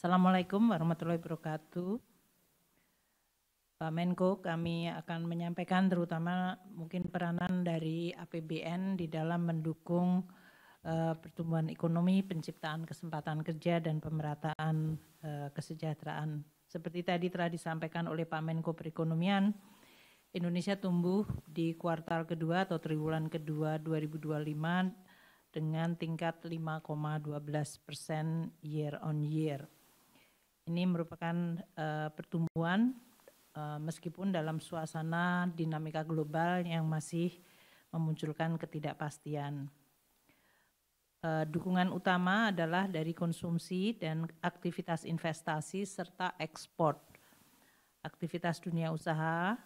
Assalamualaikum warahmatullahi wabarakatuh. Pak Menko, kami akan menyampaikan terutama mungkin peranan dari APBN di dalam mendukung pertumbuhan ekonomi, penciptaan kesempatan kerja, dan pemerataan kesejahteraan. Seperti tadi telah disampaikan oleh Pak Menko Perekonomian, Indonesia tumbuh di kuartal kedua atau triwulan kedua 2025 dengan tingkat 5,12% year on year. Ini merupakan pertumbuhan meskipun dalam suasana dinamika global yang masih memunculkan ketidakpastian. Dukungan utama adalah dari konsumsi dan aktivitas investasi serta ekspor. Aktivitas dunia usaha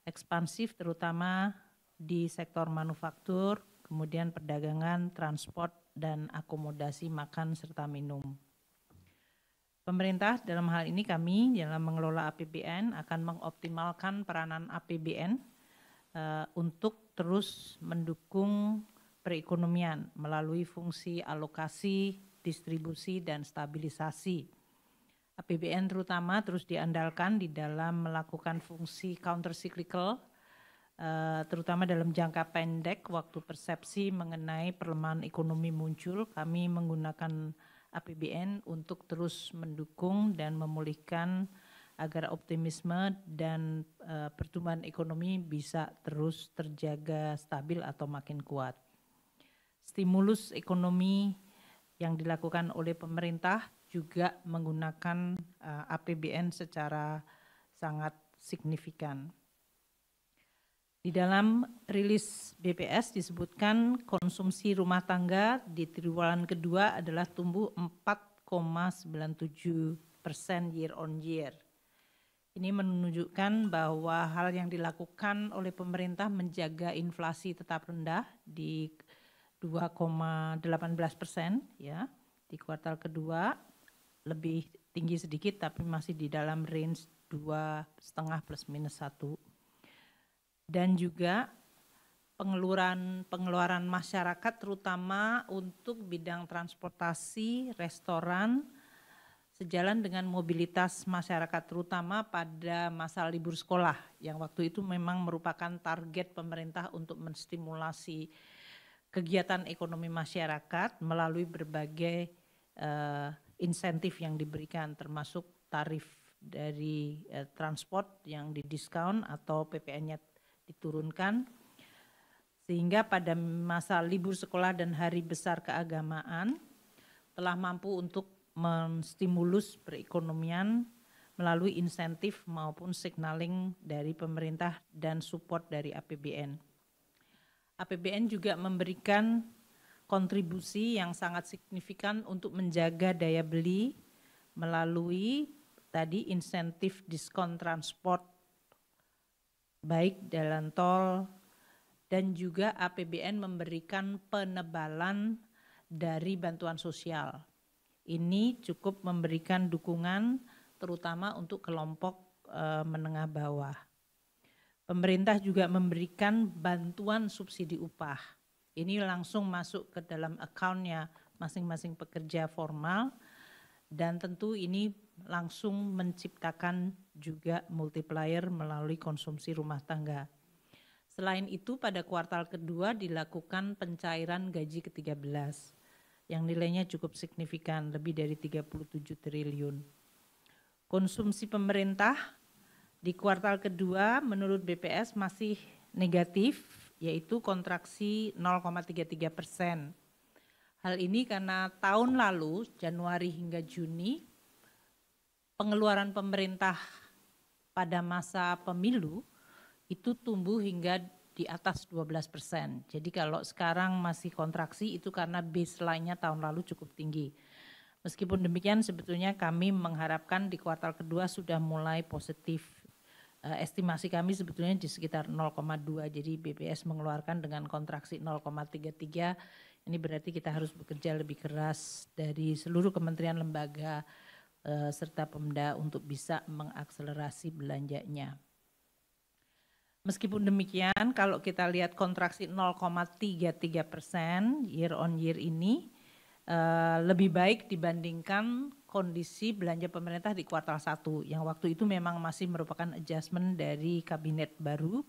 ekspansif terutama di sektor manufaktur, kemudian perdagangan, transport, dan akomodasi makan serta minum. Pemerintah dalam hal ini kami dalam mengelola APBN akan mengoptimalkan peranan APBN untuk terus mendukung perekonomian melalui fungsi alokasi, distribusi, dan stabilisasi. APBN terutama terus diandalkan di dalam melakukan fungsi counter cyclical, terutama dalam jangka pendek waktu persepsi mengenai pelemahan ekonomi muncul, kami menggunakan APBN untuk terus mendukung dan memulihkan agar optimisme dan pertumbuhan ekonomi bisa terus terjaga stabil atau makin kuat. Stimulus ekonomi yang dilakukan oleh pemerintah juga menggunakan APBN secara sangat signifikan. Di dalam rilis BPS disebutkan konsumsi rumah tangga di triwulan kedua adalah tumbuh 4,97% year on year. Ini menunjukkan bahwa hal yang dilakukan oleh pemerintah menjaga inflasi tetap rendah di 2,18% ya di kuartal kedua, lebih tinggi sedikit tapi masih di dalam range 2,5 plus minus 1. Dan juga pengeluaran masyarakat terutama untuk bidang transportasi, restoran, sejalan dengan mobilitas masyarakat terutama pada masa libur sekolah yang waktu itu memang merupakan target pemerintah untuk menstimulasi kegiatan ekonomi masyarakat melalui berbagai insentif yang diberikan termasuk tarif dari transport yang didiskon atau PPN-nya diturunkan, sehingga pada masa libur sekolah dan hari besar keagamaan telah mampu untuk menstimulus perekonomian melalui insentif maupun signaling dari pemerintah dan support dari APBN. APBN juga memberikan kontribusi yang sangat signifikan untuk menjaga daya beli melalui tadi insentif diskon transport baik jalan tol, dan juga APBN memberikan penebalan dari bantuan sosial. Ini cukup memberikan dukungan terutama untuk kelompok menengah bawah. Pemerintah juga memberikan bantuan subsidi upah. Ini langsung masuk ke dalam account-nya masing-masing pekerja formal dan tentu ini langsung menciptakan juga multiplier melalui konsumsi rumah tangga. Selain itu pada kuartal kedua dilakukan pencairan gaji ke-13 yang nilainya cukup signifikan, lebih dari 37 triliun. Konsumsi pemerintah di kuartal kedua menurut BPS masih negatif, yaitu kontraksi 0,33%. Hal ini karena tahun lalu Januari hingga Juni pengeluaran pemerintah pada masa pemilu itu tumbuh hingga di atas 12%. Jadi kalau sekarang masih kontraksi itu karena baseline-nya tahun lalu cukup tinggi. Meskipun demikian sebetulnya kami mengharapkan di kuartal kedua sudah mulai positif. Estimasi kami sebetulnya di sekitar 0,2, jadi BPS mengeluarkan dengan kontraksi 0,33. Ini berarti kita harus bekerja lebih keras dari seluruh kementerian lembaga serta Pemda untuk bisa mengakselerasi belanjanya. Meskipun demikian, kalau kita lihat kontraksi 0,33% year on year ini, lebih baik dibandingkan kondisi belanja pemerintah di kuartal 1 yang waktu itu memang masih merupakan adjustment dari kabinet baru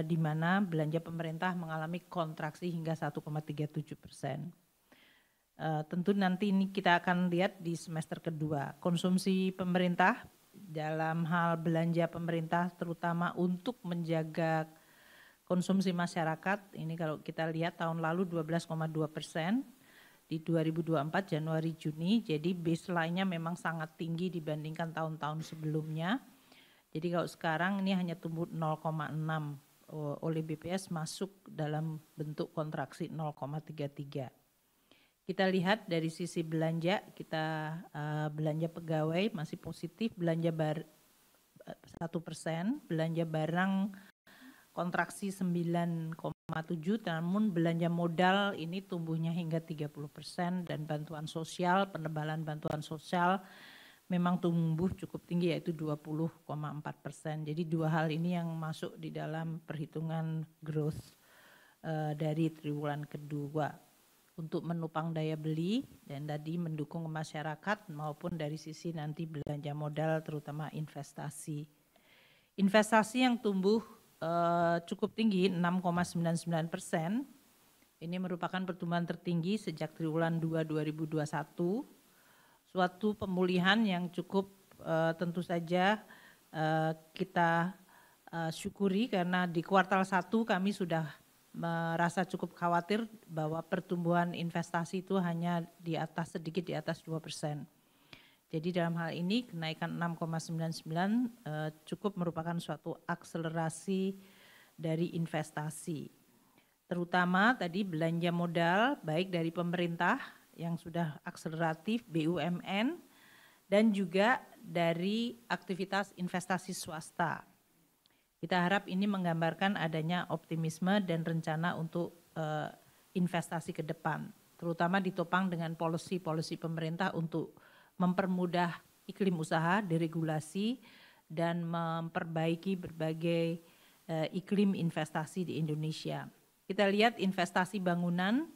di mana belanja pemerintah mengalami kontraksi hingga 1,37%. Tentu nanti ini kita akan lihat di semester kedua. Konsumsi pemerintah dalam hal belanja pemerintah terutama untuk menjaga konsumsi masyarakat, ini kalau kita lihat tahun lalu 12,2%, di 2024 Januari Juni, jadi baseline-nya memang sangat tinggi dibandingkan tahun-tahun sebelumnya. Jadi kalau sekarang ini hanya tumbuh 0,6 oleh BPS masuk dalam bentuk kontraksi 0,33. Kita lihat dari sisi belanja, kita belanja pegawai masih positif, belanja 1%, belanja barang kontraksi 9,7, namun belanja modal ini tumbuhnya hingga 30% dan bantuan sosial, penebalan bantuan sosial memang tumbuh cukup tinggi yaitu 20,4%. Jadi dua hal ini yang masuk di dalam perhitungan growth dari triwulan kedua untuk menopang daya beli dan tadi mendukung masyarakat maupun dari sisi nanti belanja modal terutama investasi. Investasi yang tumbuh cukup tinggi 6,99%. Ini merupakan pertumbuhan tertinggi sejak triwulan 2 2021. Suatu pemulihan yang cukup tentu saja kita syukuri karena di kuartal 1 kami sudah merasa cukup khawatir bahwa pertumbuhan investasi itu hanya sedikit di atas 2%. Jadi dalam hal ini kenaikan 6,99 cukup merupakan suatu akselerasi dari investasi. Terutama tadi belanja modal baik dari pemerintah yang sudah akseleratif, BUMN, dan juga dari aktivitas investasi swasta. Kita harap ini menggambarkan adanya optimisme dan rencana untuk investasi ke depan, terutama ditopang dengan policy pemerintah untuk mempermudah iklim usaha, deregulasi, dan memperbaiki berbagai iklim investasi di Indonesia. Kita lihat investasi bangunan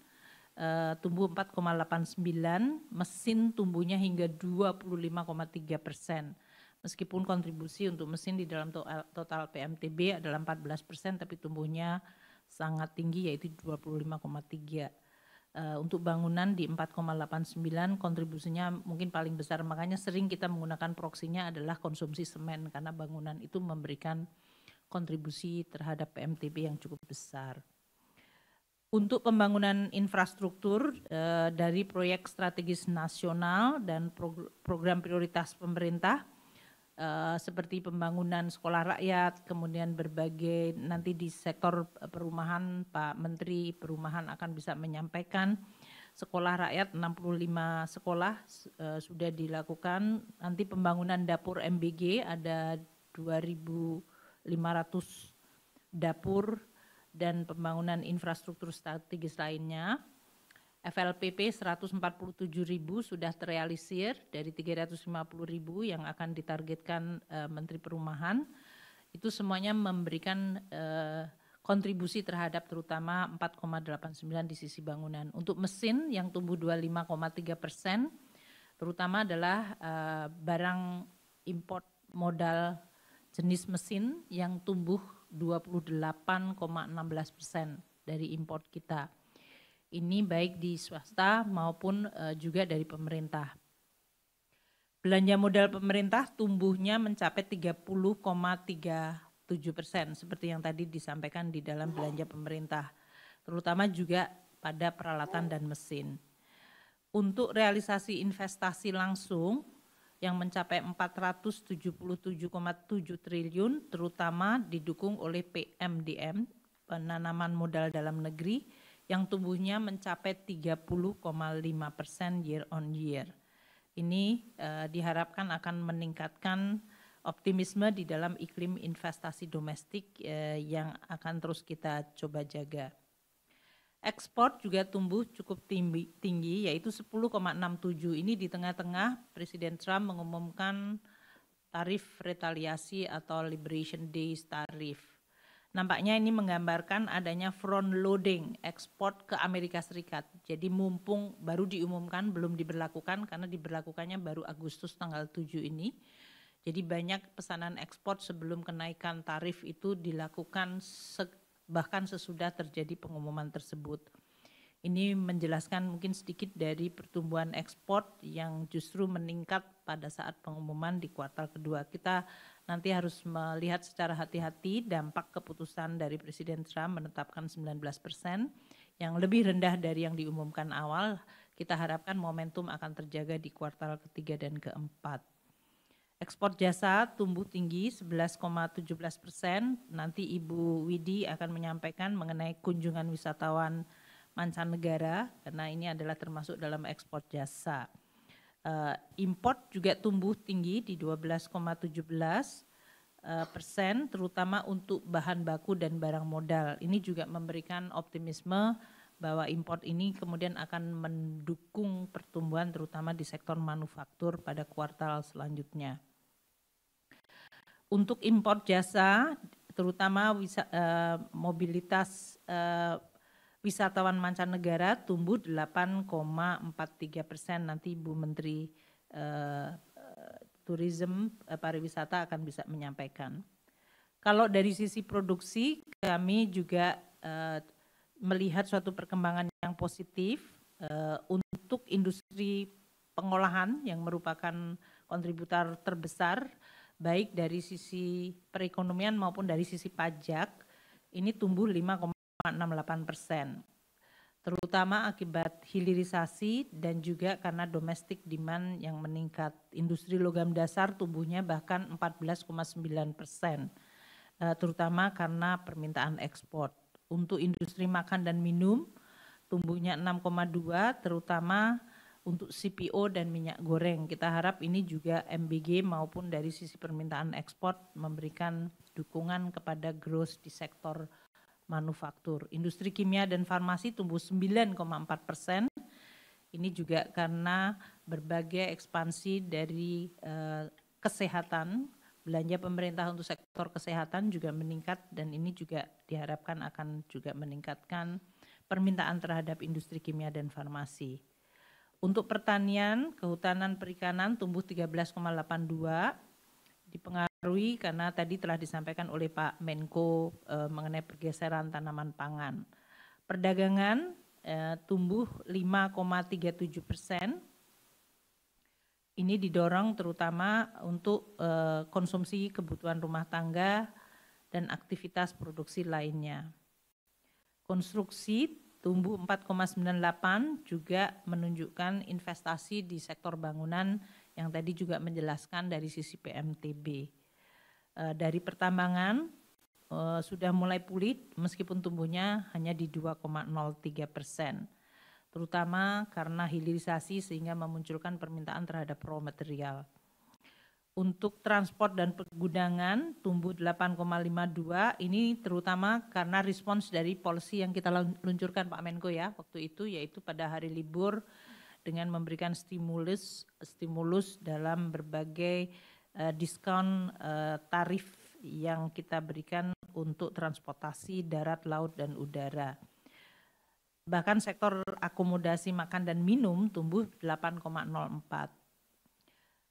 tumbuh 4,89, mesin tumbuhnya hingga 25,3%. Meskipun kontribusi untuk mesin di dalam total PMTB adalah 14%, tapi tumbuhnya sangat tinggi yaitu 25,3%. Untuk bangunan di 4,89 kontribusinya mungkin paling besar, makanya sering kita menggunakan proksinya adalah konsumsi semen karena bangunan itu memberikan kontribusi terhadap PMTB yang cukup besar. Untuk pembangunan infrastruktur dari proyek strategis nasional dan program prioritas pemerintah seperti pembangunan sekolah rakyat, kemudian berbagai nanti di sektor perumahan Pak Menteri Perumahan akan bisa menyampaikan sekolah rakyat 65 sekolah sudah dilakukan. Nanti pembangunan dapur MBG ada 2.500 dapur dan pembangunan infrastruktur strategis lainnya. FLPP 147.000 sudah terrealisir dari 350.000 yang akan ditargetkan Menteri Perumahan. Itu semuanya memberikan kontribusi terhadap terutama 4,89 di sisi bangunan. Untuk mesin yang tumbuh 25,3%, terutama adalah barang import modal jenis mesin yang tumbuh 28,16% dari import kita. Ini baik di swasta maupun juga dari pemerintah. Belanja modal pemerintah tumbuhnya mencapai 30,37% seperti yang tadi disampaikan di dalam belanja pemerintah, terutama juga pada peralatan dan mesin. Untuk realisasi investasi langsung yang mencapai 477,7 triliun, terutama didukung oleh PMDM, penanaman modal dalam negeri, yang tumbuhnya mencapai 30,5% year on year. Ini diharapkan akan meningkatkan optimisme di dalam iklim investasi domestik yang akan terus kita coba jaga. Ekspor juga tumbuh cukup tinggi yaitu 10,67. Ini di tengah-tengah Presiden Trump mengumumkan tarif retaliasi atau Liberation Day tarif. Nampaknya ini menggambarkan adanya front loading ekspor ke Amerika Serikat. Jadi mumpung baru diumumkan, belum diberlakukan karena diberlakukannya baru Agustus tanggal 7 ini. Jadi banyak pesanan ekspor sebelum kenaikan tarif itu dilakukan bahkan sesudah terjadi pengumuman tersebut. Ini menjelaskan mungkin sedikit dari pertumbuhan ekspor yang justru meningkat pada saat pengumuman di kuartal kedua. Kita nanti harus melihat secara hati-hati dampak keputusan dari Presiden Trump menetapkan 19% yang lebih rendah dari yang diumumkan awal. Kita harapkan momentum akan terjaga di kuartal ketiga dan keempat. Ekspor jasa tumbuh tinggi 11,17%. Nanti Ibu Widi akan menyampaikan mengenai kunjungan wisatawan mancanegara karena ini adalah termasuk dalam ekspor jasa. Import juga tumbuh tinggi di 12,17%, terutama untuk bahan baku dan barang modal. Ini juga memberikan optimisme bahwa import ini kemudian akan mendukung pertumbuhan terutama di sektor manufaktur pada kuartal selanjutnya. Untuk import jasa, terutama mobilitas wisatawan mancanegara tumbuh 8,43%. Nanti Ibu Menteri Tourism Pariwisata akan bisa menyampaikan. Kalau dari sisi produksi, kami juga melihat suatu perkembangan yang positif untuk industri pengolahan yang merupakan kontributor terbesar, baik dari sisi perekonomian maupun dari sisi pajak, ini tumbuh 5,68%, terutama akibat hilirisasi dan juga karena domestic demand yang meningkat. Industri logam dasar tumbuhnya bahkan 14,9%, terutama karena permintaan ekspor. Untuk industri makan dan minum tumbuhnya 6,2%, terutama untuk CPO dan minyak goreng. Kita harap ini juga MBG maupun dari sisi permintaan ekspor memberikan dukungan kepada growth di sektor manufaktur. Industri kimia dan farmasi tumbuh 9,4%. Ini juga karena berbagai ekspansi dari kesehatan, belanja pemerintah untuk sektor kesehatan juga meningkat dan ini juga diharapkan akan juga meningkatkan permintaan terhadap industri kimia dan farmasi. Untuk pertanian, kehutanan, perikanan tumbuh 13,82%, dipengaruhi karena tadi telah disampaikan oleh Pak Menko mengenai pergeseran tanaman pangan. Perdagangan tumbuh 5,37%. Ini didorong terutama untuk konsumsi kebutuhan rumah tangga dan aktivitas produksi lainnya. Konstruksi tumbuh 4,98, juga menunjukkan investasi di sektor bangunan yang tadi juga menjelaskan dari sisi PMTB. Dari pertambangan sudah mulai pulih meskipun tumbuhnya hanya di 2,03%, terutama karena hilirisasi sehingga memunculkan permintaan terhadap raw material. Untuk transport dan pergudangan tumbuh 8,52, ini terutama karena respons dari policy yang kita luncurkan Pak Menko ya waktu itu, yaitu pada hari libur dengan memberikan stimulus dalam berbagai diskon tarif yang kita berikan untuk transportasi darat, laut, dan udara. Bahkan sektor akomodasi makan dan minum tumbuh 8,04.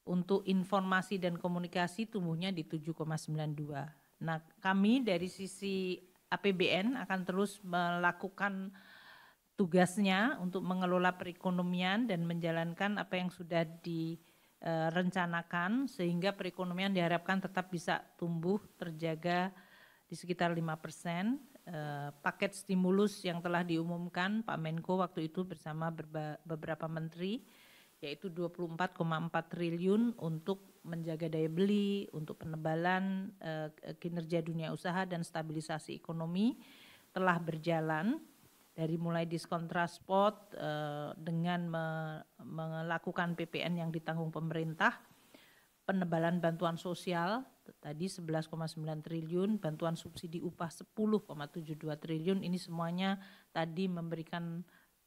Untuk informasi dan komunikasi tumbuhnya di 7,92. Nah, kami dari sisi APBN akan terus melakukan tugasnya untuk mengelola perekonomian dan menjalankan apa yang sudah direncanakan sehingga perekonomian diharapkan tetap bisa tumbuh terjaga di sekitar 5%. Paket stimulus yang telah diumumkan Pak Menko waktu itu bersama beberapa menteri, yaitu 24,4 triliun untuk menjaga daya beli, untuk penebalan kinerja dunia usaha dan stabilisasi ekonomi telah berjalan dari mulai diskon transport dengan melakukan PPN yang ditanggung pemerintah, penebalan bantuan sosial tadi 11,9 triliun, bantuan subsidi upah 10,72 triliun, ini semuanya tadi memberikan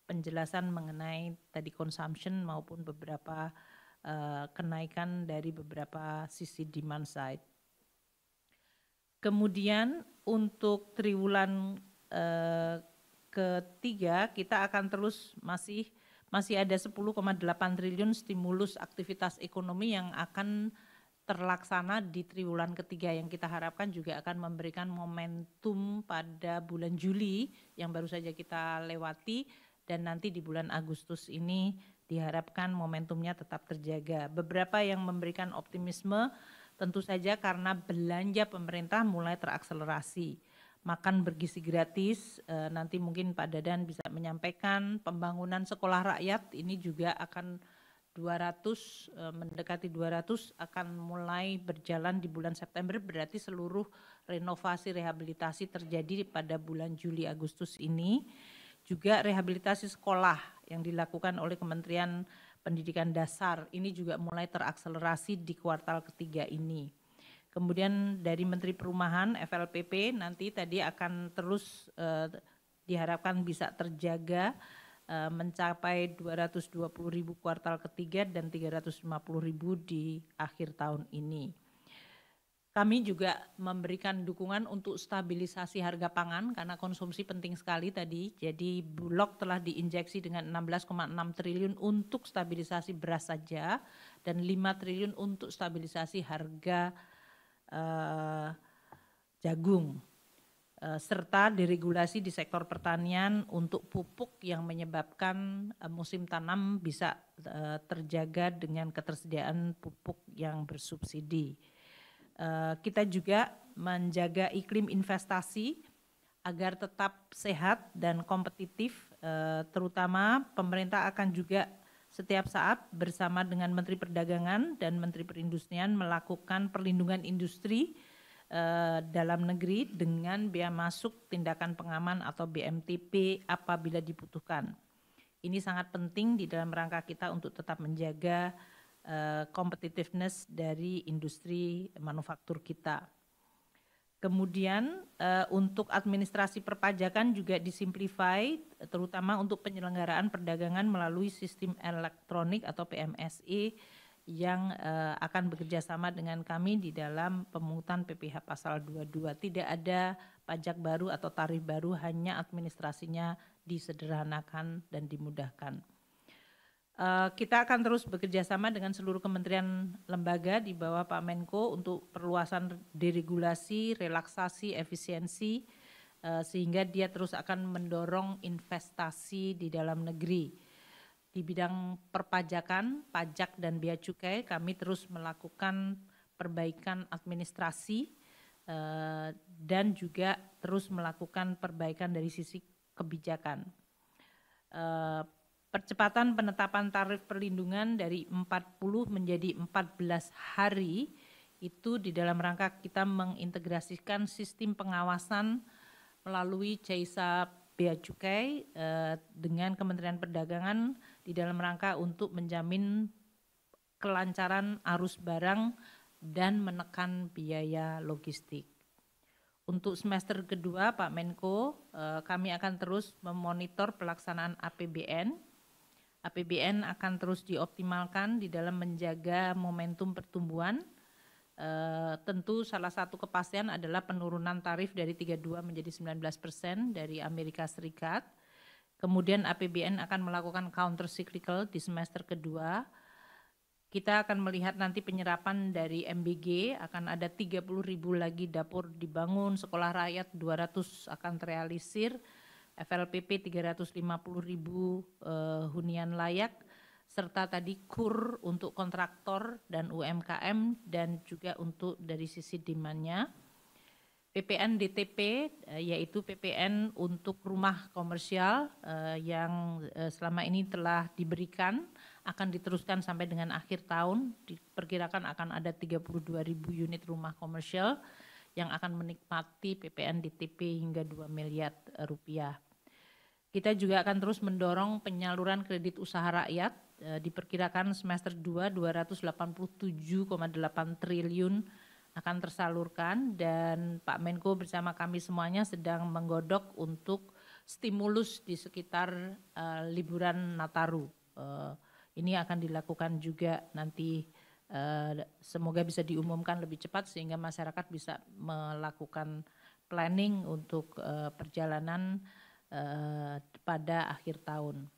penjelasan mengenai tadi consumption maupun beberapa kenaikan dari beberapa sisi demand side. Kemudian untuk triwulan ketiga kita akan terus masih ada 10,8 triliun stimulus aktivitas ekonomi yang akan terlaksana di triwulan ketiga, yang kita harapkan juga akan memberikan momentum pada bulan Juli yang baru saja kita lewati, dan nanti di bulan Agustus ini diharapkan momentumnya tetap terjaga. Beberapa yang memberikan optimisme tentu saja karena belanja pemerintah mulai terakselerasi. Makan bergizi gratis, nanti mungkin Pak Dadan bisa menyampaikan. Pembangunan sekolah rakyat ini juga akan 200, mendekati 200 akan mulai berjalan di bulan September, berarti seluruh renovasi rehabilitasi terjadi pada bulan Juli Agustus ini. Juga rehabilitasi sekolah yang dilakukan oleh Kementerian Pendidikan Dasar ini juga mulai terakselerasi di kuartal ketiga ini. Kemudian dari Menteri Perumahan FLPP nanti tadi akan terus diharapkan bisa terjaga mencapai 220.000 kuartal ketiga dan 350.000 di akhir tahun ini. Kami juga memberikan dukungan untuk stabilisasi harga pangan karena konsumsi penting sekali tadi. Jadi Bulog telah diinjeksi dengan 16,6 triliun untuk stabilisasi beras saja dan 5 triliun untuk stabilisasi harga jagung. Serta deregulasi di sektor pertanian untuk pupuk yang menyebabkan musim tanam bisa terjaga dengan ketersediaan pupuk yang bersubsidi. Kita juga menjaga iklim investasi agar tetap sehat dan kompetitif, terutama pemerintah akan juga setiap saat bersama dengan Menteri Perdagangan dan Menteri Perindustrian melakukan perlindungan industri dalam negeri dengan bea masuk tindakan pengaman atau BMTP apabila dibutuhkan. Ini sangat penting di dalam rangka kita untuk tetap menjaga competitiveness dari industri manufaktur kita. Kemudian untuk administrasi perpajakan juga disimplify, terutama untuk penyelenggaraan perdagangan melalui sistem elektronik atau PMSE yang akan bekerja sama dengan kami di dalam pemungutan PPh pasal 22. Tidak ada pajak baru atau tarif baru, hanya administrasinya disederhanakan dan dimudahkan. Kita akan terus bekerja sama dengan seluruh kementerian lembaga di bawah Pak Menko untuk perluasan deregulasi, relaksasi, efisiensi, sehingga dia terus akan mendorong investasi di dalam negeri. Di bidang perpajakan, pajak dan bea cukai kami terus melakukan perbaikan administrasi dan juga terus melakukan perbaikan dari sisi kebijakan. Percepatan penetapan tarif perlindungan dari 40 menjadi 14 hari itu di dalam rangka kita mengintegrasikan sistem pengawasan melalui CEISA Bea Cukai dengan Kementerian Perdagangan di dalam rangka untuk menjamin kelancaran arus barang dan menekan biaya logistik. Untuk semester kedua Pak Menko, kami akan terus memonitor pelaksanaan APBN. APBN akan terus dioptimalkan di dalam menjaga momentum pertumbuhan. Tentu salah satu kepastian adalah penurunan tarif dari 32 menjadi 19% dari Amerika Serikat. Kemudian APBN akan melakukan counter cyclical di semester kedua. Kita akan melihat nanti penyerapan dari MBG, akan ada 30.000 lagi dapur dibangun, sekolah rakyat 200 akan terrealisir, FLPP 350.000 hunian layak, serta tadi KUR untuk kontraktor dan UMKM dan juga untuk dari sisi demand-nya. PPN DTP yaitu PPN untuk rumah komersial yang selama ini telah diberikan akan diteruskan sampai dengan akhir tahun, diperkirakan akan ada 32.000 unit rumah komersial yang akan menikmati PPN DTP hingga 2 miliar rupiah. Kita juga akan terus mendorong penyaluran kredit usaha rakyat, diperkirakan semester 2 287,8 triliun akan tersalurkan, dan Pak Menko bersama kami semuanya sedang menggodok untuk stimulus di sekitar liburan Nataru. Ini akan dilakukan juga nanti, semoga bisa diumumkan lebih cepat sehingga masyarakat bisa melakukan planning untuk perjalanan pada akhir tahun.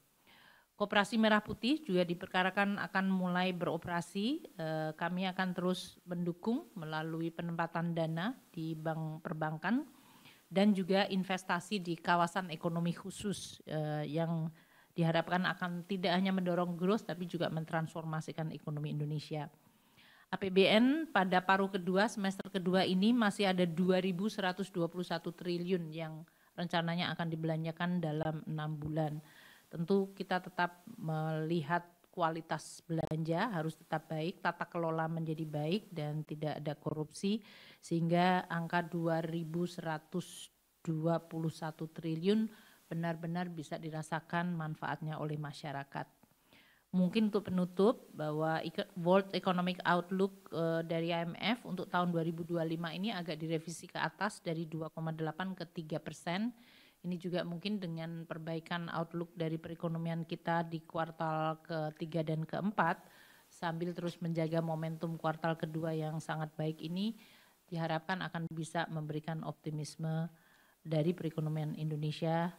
Koperasi Merah Putih juga diperkirakan akan mulai beroperasi. Kami akan terus mendukung melalui penempatan dana di bank perbankan dan juga investasi di kawasan ekonomi khusus yang diharapkan akan tidak hanya mendorong growth tapi juga mentransformasikan ekonomi Indonesia. APBN pada paruh kedua semester kedua ini masih ada 2.121 triliun yang rencananya akan dibelanjakan dalam 6 bulan. Tentu kita tetap melihat kualitas belanja harus tetap baik, tata kelola menjadi baik dan tidak ada korupsi sehingga angka 2.121 triliun benar-benar bisa dirasakan manfaatnya oleh masyarakat. Mungkin untuk penutup bahwa World Economic Outlook dari IMF untuk tahun 2025 ini agak direvisi ke atas dari 2,8 ke 3%. Ini juga mungkin dengan perbaikan outlook dari perekonomian kita di kuartal ke-3 dan ke-4 sambil terus menjaga momentum kuartal kedua yang sangat baik ini diharapkan akan bisa memberikan optimisme dari perekonomian Indonesia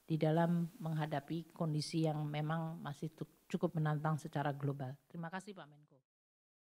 di dalam menghadapi kondisi yang memang masih cukup menantang secara global. Terima kasih Pak Menko.